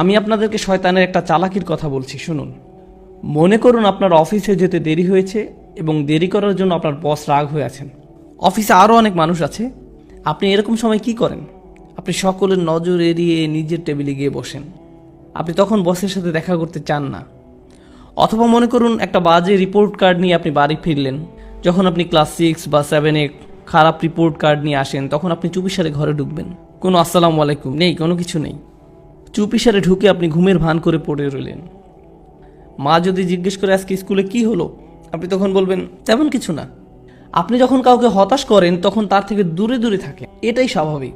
আমি আপনাদেরকে শয়তানের একটা চালাকির কথা বলছি, শুনুন। মনে করুন আপনার অফিসে যেতে দেরি হয়েছে এবং দেরি করার জন্য আপনার বস রাগ হয়ে আছেন। অফিসে আরও অনেক মানুষ আছে। আপনি এরকম সময় কি করেন? আপনি সকলের নজর এড়িয়ে নিজের টেবিলে গিয়ে বসেন। আপনি তখন বসের সাথে দেখা করতে চান না। অথবা মনে করুন একটা বাজে রিপোর্ট কার্ড নিয়ে আপনি বাড়ি ফিরলেন। যখন আপনি ক্লাস 6 বা 7-এ খারাপ রিপোর্ট কার্ড নিয়ে আসেন, তখন আপনি চুপিসারে ঘরে ঢুকবেন। কোনো আসসালামু আলাইকুম নেই, কোনো কিছু নেই। চুপিসারে ঢুকে আপনি ঘুমের ভান করে পড়ে রইলেন। মা যদি জিজ্ঞেস করে আজকে স্কুলে কি হলো, আপনি তখন বলবেন তেমন কিছু না। আপনি যখন কাউকে হতাশ করেন তখন তার থেকে দূরে দূরে থাকেন, এটাই স্বাভাবিক।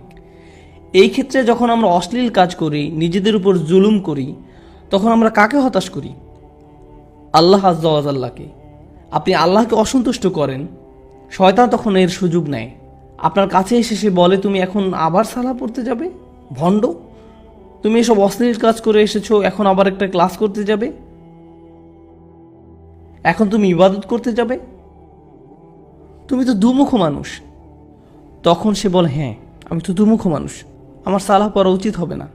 এই ক্ষেত্রে যখন আমরা অশ্লীল কাজ করি, নিজেদের উপর জুলুম করি, তখন আমরা কাকে হতাশ করি? আল্লাহ আজ্জা ওয়া জাল্লাকে। আপনি আল্লাহকে অসন্তুষ্ট করেন, শয়তান তখন এর সুযোগ নেয়। আপনার কাছে এসে সে বলে, তুমি এখন আবার সালাহ পড়তে যাবে? ভণ্ড, তুমি এসব অশ্লীল কাজ করে এসেছো, এখন আবার একটা ক্লাস করতে যাবে? এখন তুমি ইবাদত করতে যাবে? তুমি তো দুমুখ মানুষ। তখন সে বলে, হ্যাঁ আমি তো দুমুখ মানুষ, আমার সালাহ পড়া উচিত হবে না।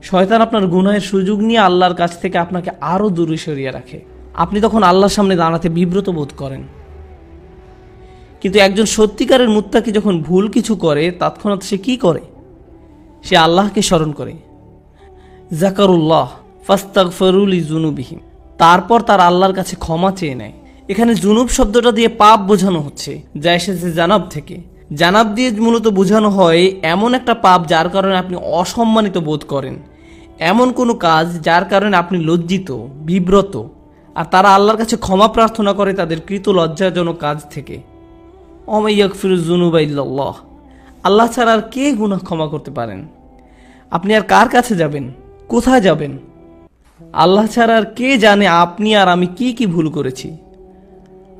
শয়তান আপনার গুনাহের সুযোগ নিয়ে আল্লাহর কাছ থেকে আপনাকে আরও দূরে সরিয়ে রাখে। আপনি তখন আল্লাহর সামনে দাঁড়াতে বিব্রত বোধ করেন। কিন্তু একজন সত্যিকারের মুত্তাকি যখন ভুল কিছু করে, তৎক্ষণাৎ সে কি করে? সে আল্লাহকে স্মরণ করে। জাকারুল্লাহ ফাস্তাগফিরু লিযুনুবিহিম, তারপর তার আল্লাহর কাছে ক্ষমা চেয়ে নেয়। এখানে জুনুব শব্দটা দিয়ে পাপ বোঝানো হচ্ছে, যা এসেছে জানাব থেকে। জানাব দিয়ে মূলত বোঝানো হয় এমন একটা পাপ যার কারণে আপনি অসম্মানিত বোধ করেন, এমন কোনো কাজ যার কারণে আপনি লজ্জিত, বিব্রত। আর তারা আল্লাহর কাছে ক্ষমা প্রার্থনা করে তাদের কৃত লজ্জাজনক কাজ থেকে। ওয়া ইয়াগফিরুয যুনুবা ইল্লাল্লাহ, আল্লাহ ছাড়া আর কে গুনাহ ক্ষমা করতে পারেন? আপনি আর কার কাছে যাবেন? কোথায় যাবেন? আল্লাহ ছাড়া আর কে জানে আপনি আর আমি কি কি ভুল করেছি।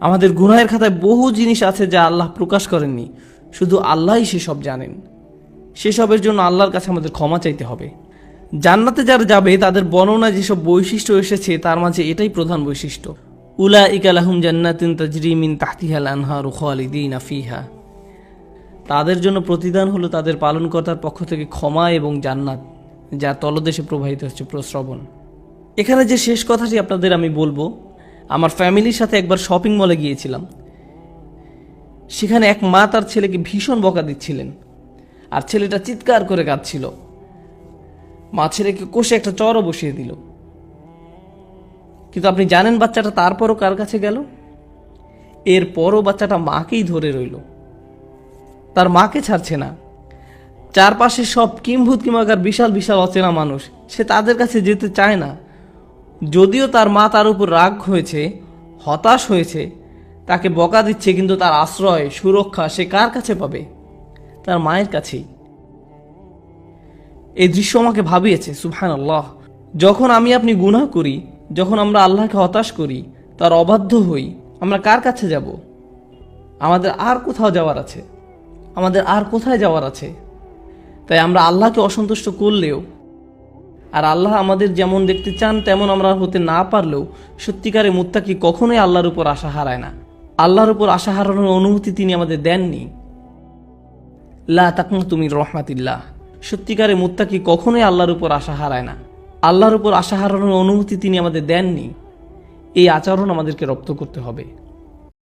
আমাদের গুনাহের খাতায় বহু জিনিস আছে যা আল্লাহ প্রকাশ করেননি, শুধু আল্লাহই সেসব জানেন। সেসবের জন্য আল্লাহর কাছে আমাদের ক্ষমা চাইতে হবে। জান্নাতে যারা যাবে তাদের বর্ণনায় যেসব বৈশিষ্ট্য এসেছে তার মাঝে এটাই প্রধান বৈশিষ্ট্য। উলাইকা লাহুম জান্নাতুন তাজরি মিন তাহতিহাল আনহারু খালিদিনা ফিহা, তাদের জন্য প্রতিদান হলো তাদের পালনকর্তার পক্ষ থেকে ক্ষমা এবং জান্নাত, যা তলদেশে প্রবাহিত হচ্ছে প্রস্রবণ। এখানে যে শেষ কথাটি আপনাদের আমি বলবো, আমার ফ্যামিলির সাথে একবার শপিং মলে গিয়েছিলাম। সেখানে এক মা তার ছেলেকে ভীষণ বকা দিচ্ছিলেন, আর ছেলেটা চিৎকার করে কাঁদছিল। মা ছেলেকে কষে একটা চড়ও বসিয়ে দিল। কিন্তু আপনি জানেন বাচ্চাটা তারপরও কার কাছে গেল? এরপরও বাচ্চাটা মাকেই ধরে রইল, তার মাকে ছাড়ছে না। চারপাশে সব কিম্ভূত কিমাকার বিশাল বিশাল অচেনা মানুষ, সে তাদের কাছে যেতে চায় না। যদিও তার মা তার উপর রাগ হয়েছে, হতাশ হয়েছে, তাকে বকা দিচ্ছে, কিন্তু তার আশ্রয় সুরক্ষা সে কার কাছে পাবে? তার মায়ের কাছেই। এই দৃশ্য আমাকে ভাবিয়েছে, সুবহানাল্লাহ। যখন আমি আপনি গুনাহ করি, যখন আমরা আল্লাহকে হতাশ করি, তার অবাধ্য হই, আমরা কার কাছে যাব? আমাদের আর কোথাও যাওয়ার আছে? আমাদের আর কোথায় যাওয়ার আছে? তাই আমরা আল্লাহকে অসন্তুষ্ট করলেও, আর আল্লাহ আমাদের যেমন দেখতে চান তেমন আমরা হতে না পারলেও, সত্যিকারে মুত্তাকি কখনোই আল্লাহর উপর আশা হারায় না। আল্লাহর উপর আশা হারানোর অনুমতি তিনি আমাদের দেননি। লা তাকনাতু মির রাহমাতিল্লাহ, সত্যিকারে মুত্তাকি কখনোই আল্লাহর উপর আশা হারায় না। আল্লাহর উপর আশা হারানোর অনুমতি তিনি আমাদের দেননি। এই আচরণ আমাদেরকে রপ্ত করতে হবে।